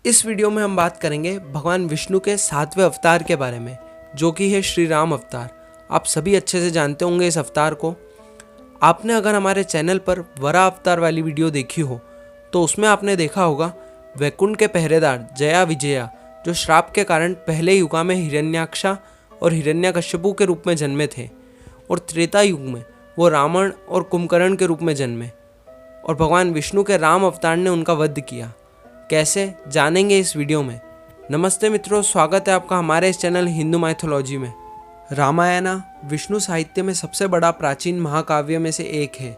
इस वीडियो में हम बात करेंगे भगवान विष्णु के 7वें अवतार के बारे में, जो कि है श्री राम अवतार। आप सभी अच्छे से जानते होंगे इस अवतार को। आपने अगर हमारे चैनल पर वरा अवतार वाली वीडियो देखी हो तो उसमें आपने देखा होगा वैकुंठ के पहरेदार जया विजया, जो श्राप के कारण पहले युगा में हिरण्याक्षा और हिरण्यकश्यपु के रूप में जन्मे थे, और त्रेता युग में वो रावण और कुंभकर्ण के रूप में जन्मे, और भगवान विष्णु के राम अवतार ने उनका वध किया। कैसे, जानेंगे इस वीडियो में। नमस्ते मित्रों, स्वागत है आपका हमारे इस चैनल हिंदू माइथोलॉजी में। रामायण विष्णु साहित्य में सबसे बड़ा प्राचीन महाकाव्य में से एक है।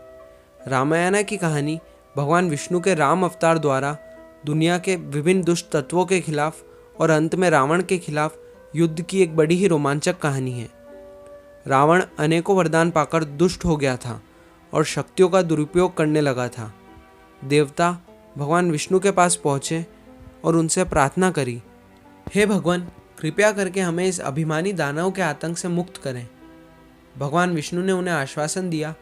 रामायण की कहानी भगवान विष्णु के राम अवतार द्वारा दुनिया के विभिन्न दुष्ट तत्वों के खिलाफ और अंत में रावण के खिलाफ युद्ध की एक बड़ी ही रोमांचक कहानी है। रावण अनेकों वरदान पाकर दुष्ट हो गया था और शक्तियों का दुरुपयोग करने लगा था। देवता भगवान विष्णु के पास पहुँचे और उनसे प्रार्थना करी, हे भगवान, कृपया करके हमें इस अभिमानी दानव के आतंक से मुक्त करें। भगवान विष्णु ने उन्हें आश्वासन दिया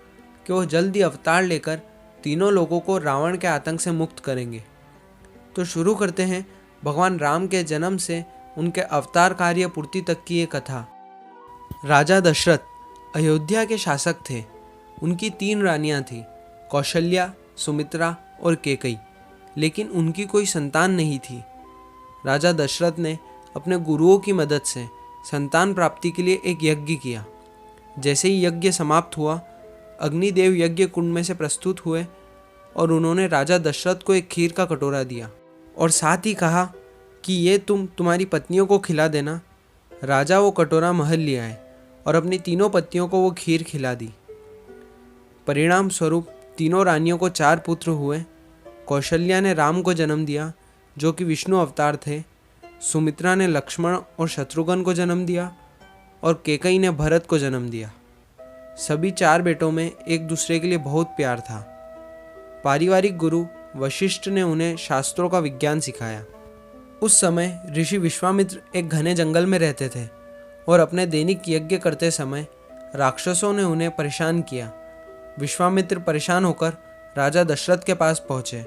कि वो जल्दी अवतार लेकर तीनों लोगों को रावण के आतंक से मुक्त करेंगे। तो शुरू करते हैं भगवान राम के जन्म से उनके अवतार कार्य पूर्ति तक की ये कथा। राजा दशरथ अयोध्या के शासक थे। उनकी 3 रानियां थीं, कौशल्या, सुमित्रा और कैकेयी, लेकिन उनकी कोई संतान नहीं थी। राजा दशरथ ने अपने गुरुओं की मदद से संतान प्राप्ति के लिए एक यज्ञ किया। जैसे ही यज्ञ समाप्त हुआ, अग्निदेव यज्ञ कुंड में से प्रस्तुत हुए और उन्होंने राजा दशरथ को एक खीर का कटोरा दिया और साथ ही कहा कि ये तुम्हारी पत्नियों को खिला देना। राजा वो कटोरा महल ले आए और अपनी तीनों पत्नियों को वो खीर खिला दी। परिणाम स्वरूप तीनों रानियों को 4 पुत्र हुए। कौशल्या ने राम को जन्म दिया, जो कि विष्णु अवतार थे। सुमित्रा ने लक्ष्मण और शत्रुघ्न को जन्म दिया और कैकेयी ने भरत को जन्म दिया। सभी 4 बेटों में एक दूसरे के लिए बहुत प्यार था। पारिवारिक गुरु वशिष्ठ ने उन्हें शास्त्रों का विज्ञान सिखाया। उस समय ऋषि विश्वामित्र एक घने जंगल में रहते थे और अपने दैनिक यज्ञ करते समय राक्षसों ने उन्हें परेशान किया। विश्वामित्र परेशान होकर राजा दशरथ के पास पहुँचे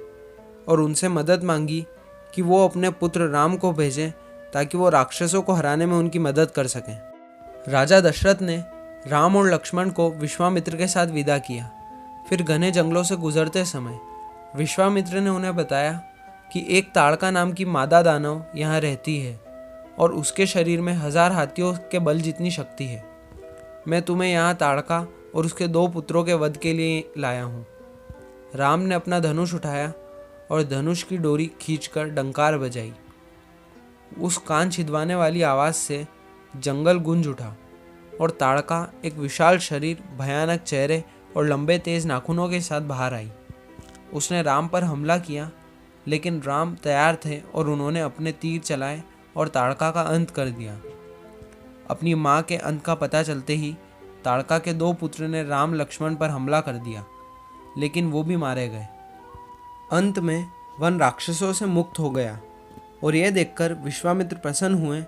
और उनसे मदद मांगी कि वो अपने पुत्र राम को भेजें ताकि वो राक्षसों को हराने में उनकी मदद कर सकें। राजा दशरथ ने राम और लक्ष्मण को विश्वामित्र के साथ विदा किया। फिर घने जंगलों से गुजरते समय विश्वामित्र ने उन्हें बताया कि एक ताड़का नाम की मादा दानव यहाँ रहती है और उसके शरीर में 1000 हाथियों के बल जितनी शक्ति है। मैं तुम्हें यहाँ ताड़का और उसके 2 पुत्रों के वध के लिए लाया हूँ। राम ने अपना धनुष उठाया और धनुष की डोरी खींचकर डंकार बजाई। उस कान छिदवाने वाली आवाज़ से जंगल गूंज उठा और ताड़का एक विशाल शरीर, भयानक चेहरे और लंबे तेज नाखूनों के साथ बाहर आई। उसने राम पर हमला किया, लेकिन राम तैयार थे और उन्होंने अपने तीर चलाए और ताड़का का अंत कर दिया। अपनी माँ के अंत का पता चलते ही ताड़का के 2 पुत्र ने राम लक्ष्मण पर हमला कर दिया, लेकिन वो भी मारे गए। अंत में वन राक्षसों से मुक्त हो गया और यह देखकर विश्वामित्र प्रसन्न हुए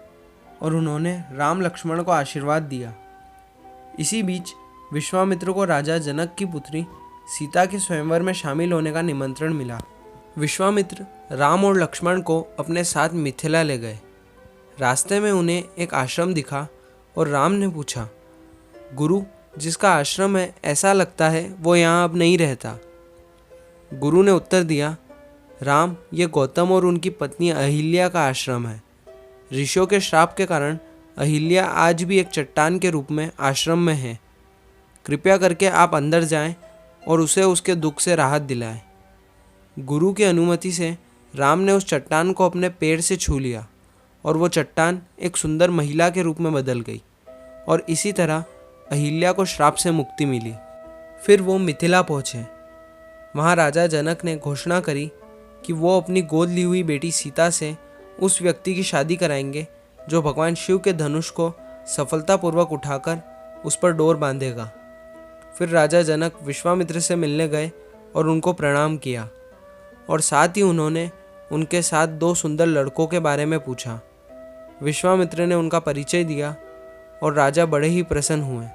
और उन्होंने राम लक्ष्मण को आशीर्वाद दिया। इसी बीच विश्वामित्र को राजा जनक की पुत्री सीता के स्वयंवर में शामिल होने का निमंत्रण मिला। विश्वामित्र राम और लक्ष्मण को अपने साथ मिथिला ले गए। रास्ते में उन्हें एक आश्रम दिखा और राम ने पूछा, गुरु, जिसका आश्रम है ऐसा लगता है वो यहाँ अब नहीं रहता। गुरु ने उत्तर दिया, राम, ये गौतम और उनकी पत्नी अहिल्या का आश्रम है। ऋषियों के श्राप के कारण अहिल्या आज भी एक चट्टान के रूप में आश्रम में है। कृपया करके आप अंदर जाएं और उसे उसके दुख से राहत दिलाएं। गुरु की अनुमति से राम ने उस चट्टान को अपने पैर से छू लिया और वो चट्टान एक सुंदर महिला के रूप में बदल गई और इसी तरह अहिल्या को श्राप से मुक्ति मिली। फिर वो मिथिला पहुँचे। वहाँ राजा जनक ने घोषणा करी कि वो अपनी गोद ली हुई बेटी सीता से उस व्यक्ति की शादी कराएंगे जो भगवान शिव के धनुष को सफलतापूर्वक उठाकर उस पर डोर बांधेगा। फिर राजा जनक विश्वामित्र से मिलने गए और उनको प्रणाम किया और साथ ही उन्होंने उनके साथ 2 सुंदर लड़कों के बारे में पूछा। विश्वामित्र ने उनका परिचय दिया और राजा बड़े ही प्रसन्न हुए।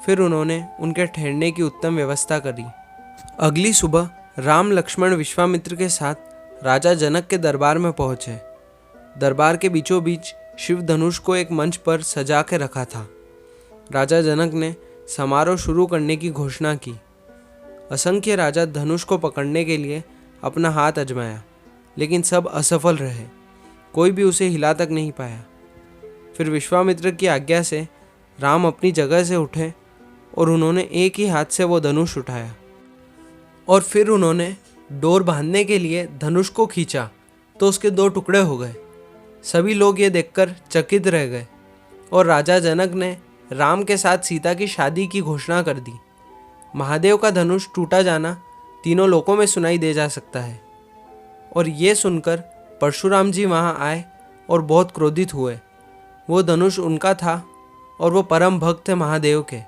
फिर उन्होंने उनके ठहरने की उत्तम व्यवस्था करी। अगली सुबह राम लक्ष्मण विश्वामित्र के साथ राजा जनक के दरबार में पहुंचे। दरबार के बीचों बीच शिव धनुष को एक मंच पर सजा के रखा था। राजा जनक ने समारोह शुरू करने की घोषणा की। असंख्य राजा धनुष को पकड़ने के लिए अपना हाथ आजमाया, लेकिन सब असफल रहे। कोई भी उसे हिला तक नहीं पाया। फिर विश्वामित्र की आज्ञा से राम अपनी जगह से उठे और उन्होंने एक ही हाथ से वो धनुष उठाया और फिर उन्होंने डोर बांधने के लिए धनुष को खींचा तो उसके 2 टुकड़े हो गए। सभी लोग ये देखकर चकित रह गए और राजा जनक ने राम के साथ सीता की शादी की घोषणा कर दी। महादेव का धनुष टूटा जाना तीनों लोकों में सुनाई दे जा सकता है। और ये सुनकर परशुराम जी वहाँ आए और बहुत क्रोधित हुए। वो धनुष उनका था और वो परम भक्त थे महादेव के।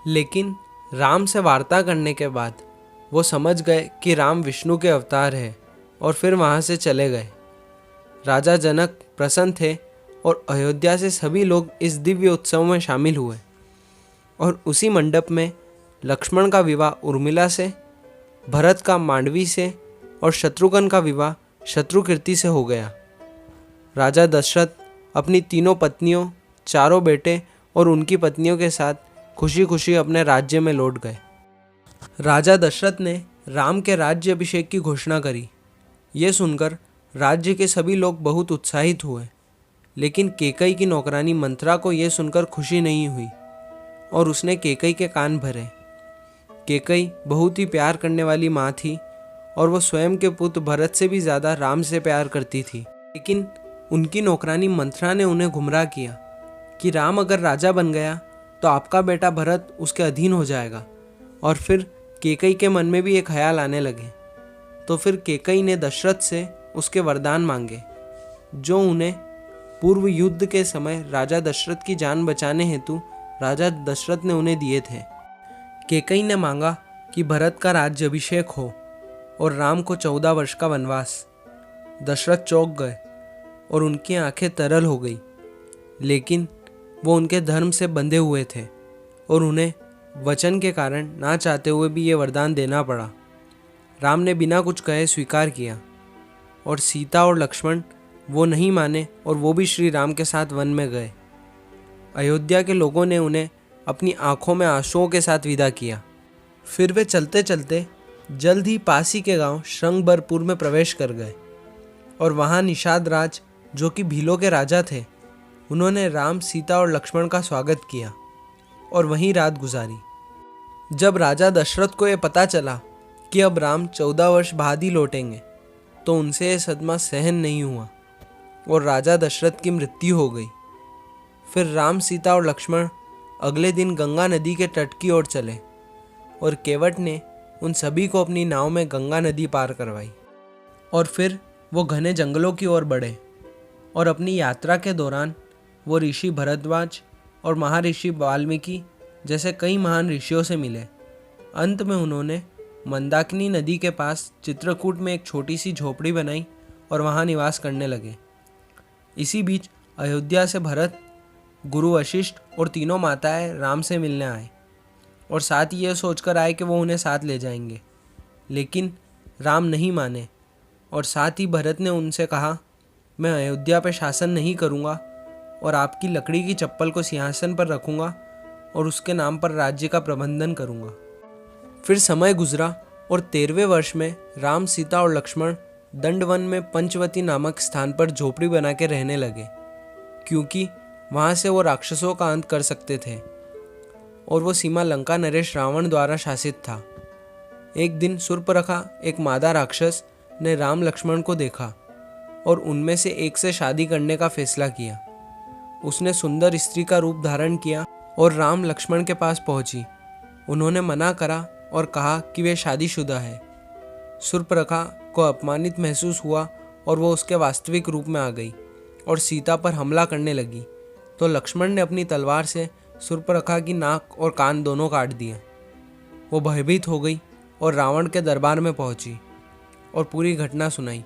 लेकिन राम से वार्ता करने के बाद वो समझ गए कि राम विष्णु के अवतार है और फिर वहाँ से चले गए। राजा जनक प्रसन्न थे और अयोध्या से सभी लोग इस दिव्य उत्सव में शामिल हुए। और उसी मंडप में लक्ष्मण का विवाह उर्मिला से, भरत का मांडवी से और शत्रुघ्न का विवाह शत्रुकीर्ति से हो गया। राजा दशरथ अपनी 3 पत्नियों, 4 बेटे और उनकी पत्नियों के साथ खुशी खुशी अपने राज्य में लौट गए। राजा दशरथ ने राम के राज्य अभिषेक की घोषणा करी। ये सुनकर राज्य के सभी लोग बहुत उत्साहित हुए। लेकिन केकई की नौकरानी मंथरा को यह सुनकर खुशी नहीं हुई और उसने केकई के कान भरे। केकई बहुत ही प्यार करने वाली माँ थी और वो स्वयं के पुत्र भरत से भी ज़्यादा राम से प्यार करती थी। लेकिन उनकी नौकरानी मंथरा ने उन्हें गुमराह किया कि राम अगर राजा बन गया तो आपका बेटा भरत उसके अधीन हो जाएगा। और फिर केकई के मन में भी एक ख्याल आने लगे। तो फिर केकई ने दशरथ से उसके वरदान मांगे जो उन्हें पूर्व युद्ध के समय राजा दशरथ की जान बचाने हेतु राजा दशरथ ने उन्हें दिए थे। केकई ने मांगा कि भरत का राज्य अभिषेक हो और राम को 14 वर्ष का वनवास। दशरथ चौंक गए और उनकी आंखें तरल हो गई। लेकिन वो उनके धर्म से बंधे हुए थे और उन्हें वचन के कारण ना चाहते हुए भी ये वरदान देना पड़ा। राम ने बिना कुछ कहे स्वीकार किया और सीता और लक्ष्मण वो नहीं माने और वो भी श्री राम के साथ वन में गए। अयोध्या के लोगों ने उन्हें अपनी आंखों में आंसुओं के साथ विदा किया। फिर वे चलते चलते जल्द ही पास ही के गांव श्रृंगबरपुर में प्रवेश कर गए और वहां निषाद राज जो कि भीलों के राजा थे, उन्होंने राम, सीता और लक्ष्मण का स्वागत किया और वहीं रात गुजारी। जब राजा दशरथ को यह पता चला कि अब राम 14 वर्ष बाद ही लौटेंगे तो उनसे यह सदमा सहन नहीं हुआ और राजा दशरथ की मृत्यु हो गई। फिर राम, सीता और लक्ष्मण अगले दिन गंगा नदी के तट की ओर चले और केवट ने उन सभी को अपनी नाव में गंगा नदी पार करवाई। और फिर वो घने जंगलों की ओर बढ़े और अपनी यात्रा के दौरान वो ऋषि भरद्वाज और महर्षि वाल्मीकि जैसे कई महान ऋषियों से मिले। अंत में उन्होंने मंदाकिनी नदी के पास चित्रकूट में एक छोटी सी झोपड़ी बनाई और वहाँ निवास करने लगे। इसी बीच अयोध्या से भरत, गुरु वशिष्ठ और तीनों माताएं राम से मिलने आए और साथ ही ये सोचकर आए कि वो उन्हें साथ ले जाएंगे। लेकिन राम नहीं माने और साथ ही भरत ने उनसे कहा, मैं अयोध्या पर शासन नहीं करूँगा और आपकी लकड़ी की चप्पल को सिंहासन पर रखूँगा और उसके नाम पर राज्य का प्रबंधन करूँगा। फिर समय गुजरा और 13वें वर्ष में राम, सीता और लक्ष्मण दंडवन में पंचवती नामक स्थान पर झोपड़ी बना के रहने लगे, क्योंकि वहाँ से वो राक्षसों का अंत कर सकते थे और वो सीमा लंका नरेश रावण द्वारा शासित था। एक दिन शूर्पणखा, एक मादा राक्षस, ने राम लक्ष्मण को देखा और उनमें से एक से शादी करने का फैसला किया। उसने सुंदर स्त्री का रूप धारण किया और राम लक्ष्मण के पास पहुंची। उन्होंने मना करा और कहा कि वे शादीशुदा है। शूर्पणखा को अपमानित महसूस हुआ और वो उसके वास्तविक रूप में आ गई और सीता पर हमला करने लगी। तो लक्ष्मण ने अपनी तलवार से शूर्पणखा की नाक और कान दोनों काट दिए। वो भयभीत हो गई और रावण के दरबार में पहुंची और पूरी घटना सुनाई।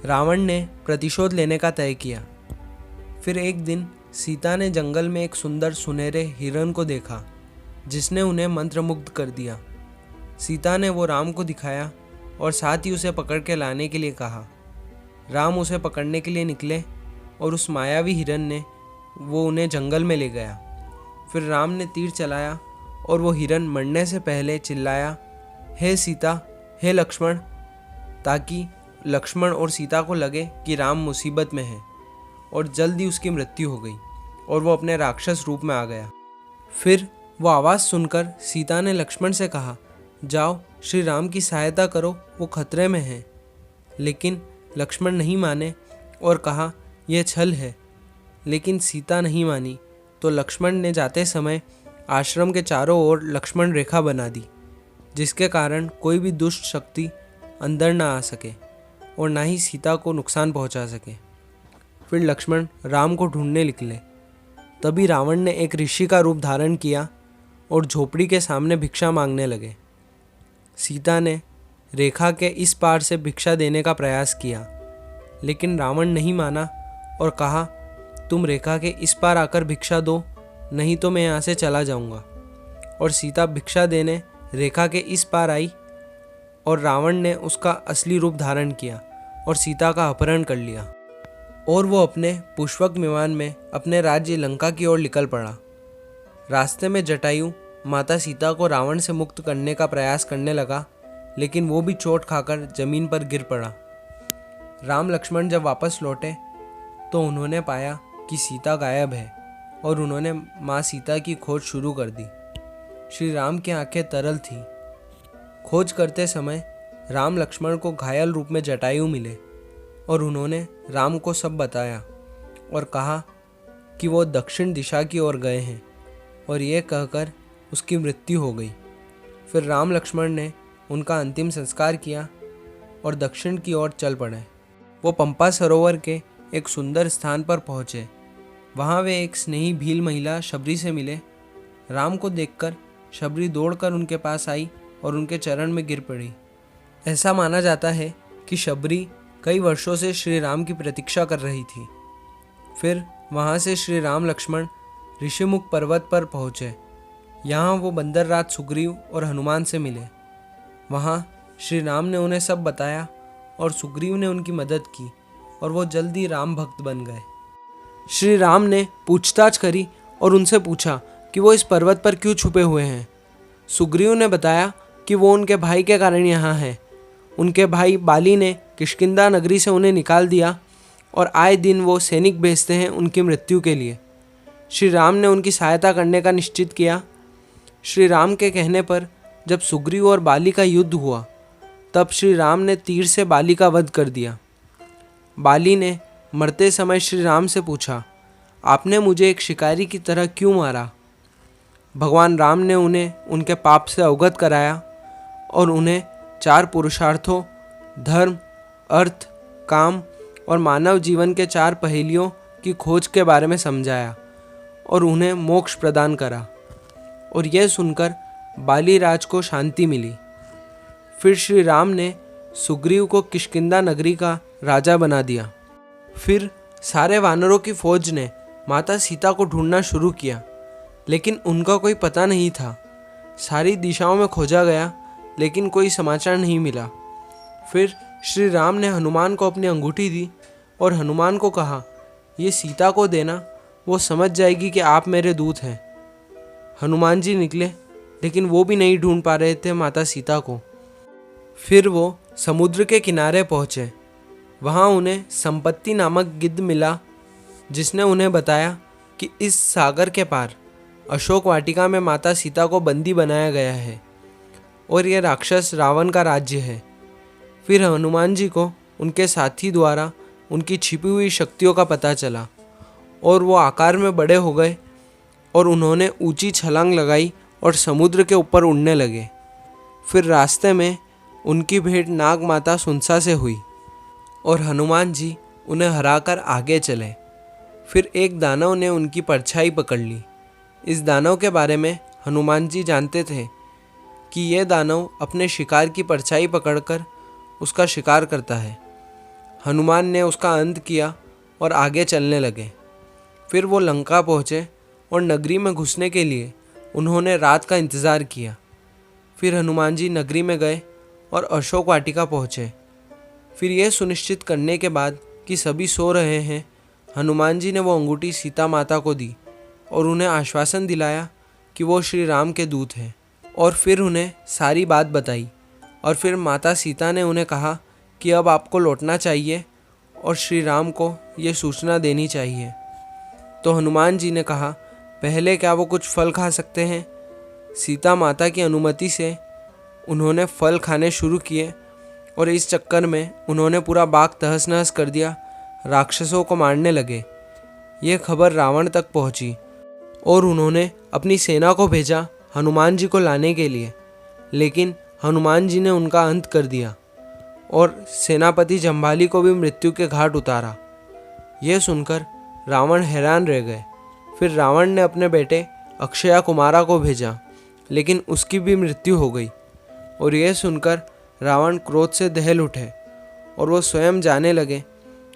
रावण ने प्रतिशोध लेने का तय किया। फिर एक दिन सीता ने जंगल में एक सुंदर सुनहरे हिरण को देखा जिसने उन्हें मंत्रमुग्ध कर दिया। सीता ने वो राम को दिखाया और साथ ही उसे पकड़ के लाने के लिए कहा। राम उसे पकड़ने के लिए निकले और उस मायावी हिरन ने वो उन्हें जंगल में ले गया। फिर राम ने तीर चलाया और वो हिरन मरने से पहले चिल्लाया, हे सीता, हे लक्ष्मण, ताकि लक्ष्मण और सीता को लगे कि राम मुसीबत में है, और जल्दी उसकी मृत्यु हो गई और वो अपने राक्षस रूप में आ गया। फिर वो आवाज़ सुनकर सीता ने लक्ष्मण से कहा, जाओ श्री राम की सहायता करो, वो खतरे में हैं। लेकिन लक्ष्मण नहीं माने और कहा, यह छल है। लेकिन सीता नहीं मानी, तो लक्ष्मण ने जाते समय आश्रम के चारों ओर लक्ष्मण रेखा बना दी, जिसके कारण कोई भी दुष्ट शक्ति अंदर ना आ सके और ना ही सीता को नुकसान पहुंचा सके। फिर लक्ष्मण राम को ढूंढने निकले। तभी रावण ने एक ऋषि का रूप धारण किया और झोपड़ी के सामने भिक्षा मांगने लगे। सीता ने रेखा के इस पार से भिक्षा देने का प्रयास किया, लेकिन रावण नहीं माना और कहा, तुम रेखा के इस पार आकर भिक्षा दो, नहीं तो मैं यहाँ से चला जाऊँगा। और सीता भिक्षा देने रेखा के इस पार आई और रावण ने उसका असली रूप धारण किया और सीता का अपहरण कर लिया और वो अपने पुष्पक विमान में अपने राज्य लंका की ओर निकल पड़ा। रास्ते में जटायु माता सीता को रावण से मुक्त करने का प्रयास करने लगा, लेकिन वो भी चोट खाकर जमीन पर गिर पड़ा। राम लक्ष्मण जब वापस लौटे तो उन्होंने पाया कि सीता गायब है और उन्होंने माँ सीता की खोज शुरू कर दी। श्री राम की आंखें तरल थीं। खोज करते समय राम लक्ष्मण को घायल रूप में जटायु मिले और उन्होंने राम को सब बताया और कहा कि वो दक्षिण दिशा की ओर गए हैं, और ये कहकर उसकी मृत्यु हो गई। फिर राम लक्ष्मण ने उनका अंतिम संस्कार किया और दक्षिण की ओर चल पड़े। वो पंपा सरोवर के एक सुंदर स्थान पर पहुँचे। वहाँ वे एक स्नेही भील महिला शबरी से मिले। राम को देखकर शबरी दौड़कर उनके पास आई और उनके चरण में गिर पड़ी। ऐसा माना जाता है कि शबरी कई वर्षों से श्री राम की प्रतीक्षा कर रही थी। फिर वहाँ से श्री राम लक्ष्मण ऋषिमुख पर्वत पर पहुँचे। यहाँ वो बंदरराज सुग्रीव और हनुमान से मिले। वहाँ श्री राम ने उन्हें सब बताया और सुग्रीव ने उनकी मदद की और वो जल्दी राम भक्त बन गए। श्री राम ने पूछताछ करी और उनसे पूछा कि वो इस पर्वत पर क्यों छुपे हुए हैं। सुग्रीव ने बताया कि वो उनके भाई के कारण यहाँ हैं। उनके भाई बाली ने किष्किंधा नगरी से उन्हें निकाल दिया और आए दिन वो सैनिक भेजते हैं उनकी मृत्यु के लिए। श्री राम ने उनकी सहायता करने का निश्चित किया। श्री राम के कहने पर जब सुग्रीव और बाली का युद्ध हुआ, तब श्री राम ने तीर से बाली का वध कर दिया। बाली ने मरते समय श्री राम से पूछा, आपने मुझे एक शिकारी की तरह क्यों मारा? भगवान राम ने उन्हें उनके पाप से अवगत कराया और उन्हें 4 पुरुषार्थों धर्म, अर्थ, काम और मानव जीवन के 4 पहेलियों की खोज के बारे में समझाया और उन्हें मोक्ष प्रदान करा। और यह सुनकर बाली राज को शांति मिली। फिर श्री राम ने सुग्रीव को किष्किंधा नगरी का राजा बना दिया। फिर सारे वानरों की फौज ने माता सीता को ढूंढना शुरू किया, लेकिन उनका कोई पता नहीं था। सारी दिशाओं में खोजा गया, लेकिन कोई समाचार नहीं मिला। फिर श्री राम ने हनुमान को अपनी अंगूठी दी और हनुमान को कहा, ये सीता को देना, वो समझ जाएगी कि आप मेरे दूत हैं। हनुमान जी निकले, लेकिन वो भी नहीं ढूंढ पा रहे थे माता सीता को। फिर वो समुद्र के किनारे पहुँचे। वहाँ उन्हें संपत्ति नामक गिद्ध मिला, जिसने उन्हें बताया कि इस सागर के पार अशोक वाटिका में माता सीता को बंदी बनाया गया है और यह राक्षस रावण का राज्य है। फिर हनुमान जी को उनके साथी द्वारा उनकी छिपी हुई शक्तियों का पता चला और वो आकार में बड़े हो गए और उन्होंने ऊंची छलांग लगाई और समुद्र के ऊपर उड़ने लगे। फिर रास्ते में उनकी भेंट नाग माता सुनसा से हुई और हनुमान जी उन्हें हराकर आगे चले। फिर एक दानव ने उनकी परछाई पकड़ ली। इस दानव के बारे में हनुमान जी जानते थे कि यह दानव अपने शिकार की परछाई पकड़कर उसका शिकार करता है। हनुमान ने उसका अंत किया और आगे चलने लगे। फिर वो लंका पहुँचे और नगरी में घुसने के लिए उन्होंने रात का इंतज़ार किया। फिर हनुमान जी नगरी में गए और अशोक वाटिका पहुँचे। फिर यह सुनिश्चित करने के बाद कि सभी सो रहे हैं, हनुमान जी ने वो अंगूठी सीता माता को दी और उन्हें आश्वासन दिलाया कि वो श्री राम के दूत हैं, और फिर उन्हें सारी बात बताई। और फिर माता सीता ने उन्हें कहा कि अब आपको लौटना चाहिए और श्री राम को ये सूचना देनी चाहिए। तो हनुमान जी ने कहा, पहले क्या वो कुछ फल खा सकते हैं? सीता माता की अनुमति से उन्होंने फल खाने शुरू किए और इस चक्कर में उन्होंने पूरा बाग तहस नहस कर दिया, राक्षसों को मारने लगे। ये खबर रावण तक पहुंची और उन्होंने अपनी सेना को भेजा हनुमान जी को लाने के लिए, लेकिन हनुमान जी ने उनका अंत कर दिया और सेनापति जम्बाली को भी मृत्यु के घाट उतारा। यह सुनकर रावण हैरान रह गए। फिर रावण ने अपने बेटे अक्षया कुमारा को भेजा, लेकिन उसकी भी मृत्यु हो गई। और यह सुनकर रावण क्रोध से दहल उठे और वो स्वयं जाने लगे।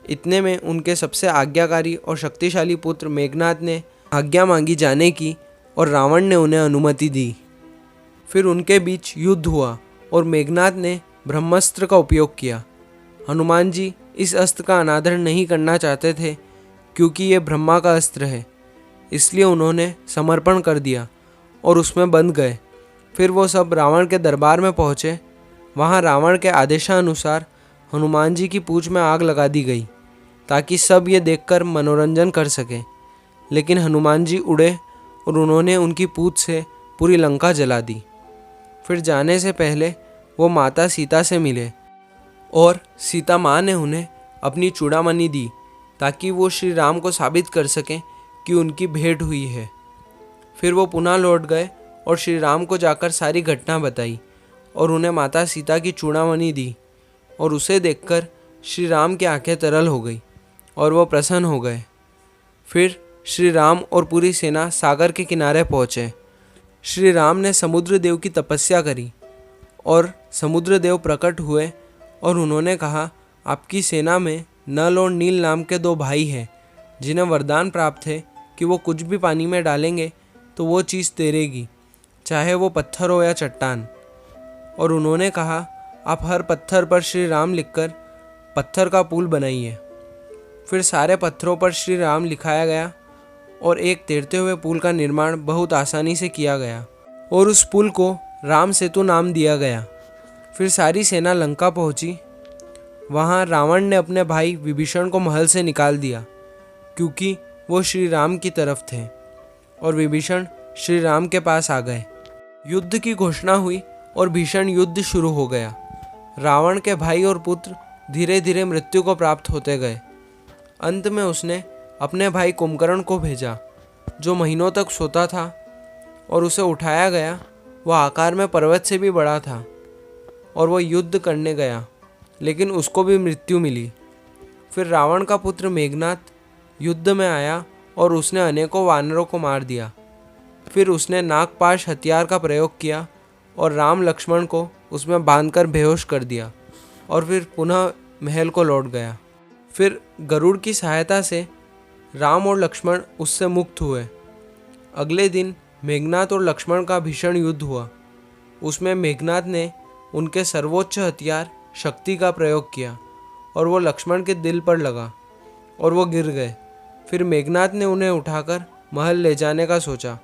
इतने में उनके सबसे आज्ञाकारी और शक्तिशाली पुत्र मेघनाद ने आज्ञा मांगी जाने की और रावण ने उन्हें अनुमति दी। फिर उनके बीच युद्ध हुआ और मेघनाद ने ब्रह्मास्त्र का उपयोग किया। हनुमान जी इस अस्त्र का अनादर नहीं करना चाहते थे, क्योंकि ये ब्रह्मा का अस्त्र है, इसलिए उन्होंने समर्पण कर दिया और उसमें बंध गए। फिर वो सब रावण के दरबार में पहुँचे। वहाँ रावण के आदेशानुसार हनुमान जी की पूंछ में आग लगा दी गई, ताकि सब ये देखकर मनोरंजन कर सकें। लेकिन हनुमान जी उड़े और उन्होंने उनकी पूंछ से पूरी लंका जला दी। फिर जाने से पहले वो माता सीता से मिले और सीता माँ ने उन्हें अपनी चूड़ामणि दी, ताकि वो श्री राम को साबित कर सकें कि उनकी भेंट हुई है। फिर वो पुनः लौट गए और श्री राम को जाकर सारी घटना बताई और उन्हें माता सीता की चूड़ामणि दी, और उसे देखकर श्री राम की आंखें तरल हो गई और वो प्रसन्न हो गए। फिर श्री राम और पूरी सेना सागर के किनारे पहुँचे। श्री राम ने समुद्र देव की तपस्या करी और समुद्र देव प्रकट हुए और उन्होंने कहा, आपकी सेना में नल और नील नाम के 2 भाई हैं, जिन्हें वरदान प्राप्त है कि वो कुछ भी पानी में डालेंगे तो वो चीज़ तैरेगी, चाहे वो पत्थर हो या चट्टान। और उन्होंने कहा, आप हर पत्थर पर श्री राम लिखकर पत्थर का पुल बनाइए। फिर सारे पत्थरों पर श्री राम लिखाया गया और एक तैरते हुए पुल का निर्माण बहुत आसानी से किया गया और उस पुल को राम सेतु नाम दिया गया। फिर सारी सेना लंका पहुंची। वहां रावण ने अपने भाई विभीषण को महल से निकाल दिया, क्योंकि वो श्री राम की तरफ थे, और विभीषण श्री राम के पास आ गए। युद्ध की घोषणा हुई और भीषण युद्ध शुरू हो गया। रावण के भाई और पुत्र धीरे धीरे मृत्यु को प्राप्त होते गए। अंत में उसने अपने भाई कुंभकर्ण को भेजा, जो महीनों तक सोता था, और उसे उठाया गया। वह आकार में पर्वत से भी बड़ा था और वह युद्ध करने गया, लेकिन उसको भी मृत्यु मिली। फिर रावण का पुत्र मेघनाद युद्ध में आया और उसने अनेकों वानरों को मार दिया। फिर उसने नागपाश हथियार का प्रयोग किया और राम लक्ष्मण को उसमें बांधकर बेहोश कर दिया और फिर पुनः महल को लौट गया। फिर गरुड़ की सहायता से राम और लक्ष्मण उससे मुक्त हुए। अगले दिन मेघनाद और लक्ष्मण का भीषण युद्ध हुआ। उसमें मेघनाद ने उनके सर्वोच्च हथियार शक्ति का प्रयोग किया और वो लक्ष्मण के दिल पर लगा और वो गिर गए। फिर मेघनाद ने उन्हें उठाकर महल ले जाने का सोचा,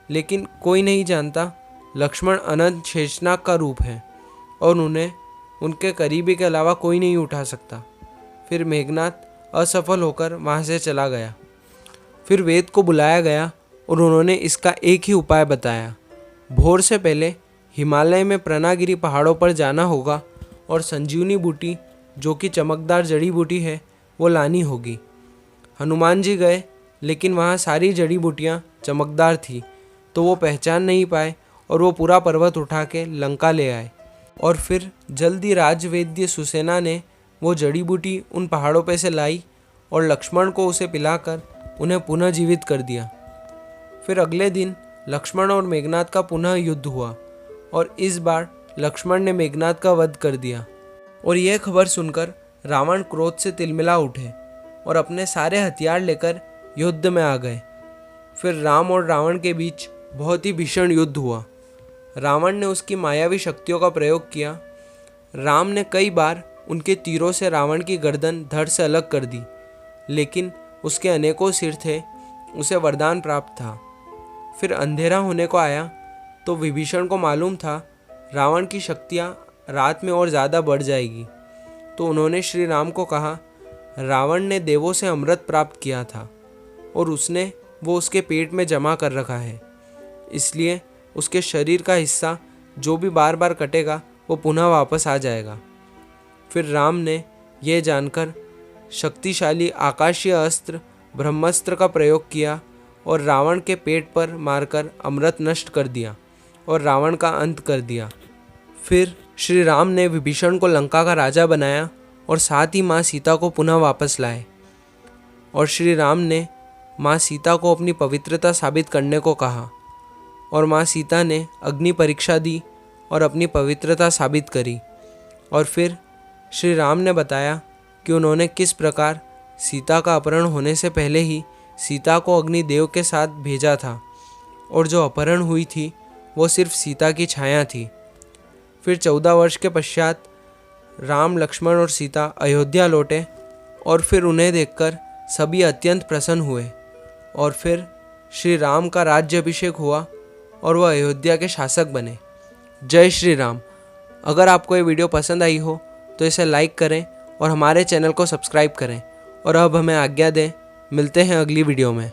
लेकिन कोई नहीं जानता लक्ष्मण अनंत शेषनाग का रूप है और उन्हें उनके करीबी के अलावा कोई नहीं उठा सकता। फिर मेघनाद असफल होकर वहाँ से चला गया। फिर वेद को बुलाया गया और उन्होंने इसका एक ही उपाय बताया। भोर से पहले हिमालय में प्रनागिरी पहाड़ों पर जाना होगा और संजीवनी बूटी, जो कि चमकदार जड़ी बूटी है, वो लानी होगी। हनुमान जी गए, लेकिन वहाँ सारी जड़ी बूटियाँ चमकदार थी, तो वो पहचान नहीं पाए और वो पूरा पर्वत उठा के लंका ले आए। और फिर जल्दी राजवेद्य सुसेना ने वो जड़ी बूटी उन पहाड़ों पे से लाई और लक्ष्मण को उसे पिलाकर उन्हें पुनः जीवित कर दिया। फिर अगले दिन लक्ष्मण और मेघनाद का पुनः युद्ध हुआ और इस बार लक्ष्मण ने मेघनाद का वध कर दिया। और यह खबर सुनकर रावण क्रोध से तिलमिला उठे और अपने सारे हथियार लेकर युद्ध में आ गए। फिर राम और रावण के बीच बहुत ही भीषण युद्ध हुआ। रावण ने उसकी मायावी शक्तियों का प्रयोग किया राम ने कई बार उनके तीरों से रावण की गर्दन धड़ से अलग कर दी, लेकिन उसके अनेकों सिर थे, उसे वरदान प्राप्त था। फिर अंधेरा होने को आया तो विभीषण को मालूम था रावण की शक्तियाँ रात में और ज़्यादा बढ़ जाएगी। तो उन्होंने श्री राम को कहा, रावण ने देवों से अमृत प्राप्त किया था और वो उसके पेट में जमा कर रखा है, इसलिए उसके शरीर का हिस्सा जो भी बार बार कटेगा वो पुनः वापस आ जाएगा। फिर राम ने यह जानकर शक्तिशाली आकाशीय अस्त्र ब्रह्मास्त्र का प्रयोग किया और रावण के पेट पर मारकर अमृत नष्ट कर दिया और रावण का अंत कर दिया। फिर श्री राम ने विभीषण को लंका का राजा बनाया और साथ ही माँ सीता को पुनः वापस लाए। और श्री राम ने माँ सीता को अपनी पवित्रता साबित करने को कहा और माँ सीता ने अग्नि परीक्षा दी और अपनी पवित्रता साबित करी। और फिर श्री राम ने बताया कि उन्होंने किस प्रकार सीता का अपहरण होने से पहले ही सीता को अग्निदेव के साथ भेजा था और जो अपहरण हुई थी वो सिर्फ सीता की छाया थी। फिर 14 वर्ष के पश्चात राम, लक्ष्मण और सीता अयोध्या लौटे और फिर उन्हें देखकर सभी अत्यंत प्रसन्न हुए। और फिर श्री राम का राज्याभिषेक हुआ और वह अयोध्या के शासक बने। जय श्री राम। अगर आपको ये वीडियो पसंद आई हो तो इसे लाइक करें और हमारे चैनल को सब्सक्राइब करें और अब हमें आज्ञा दें। मिलते हैं अगली वीडियो में।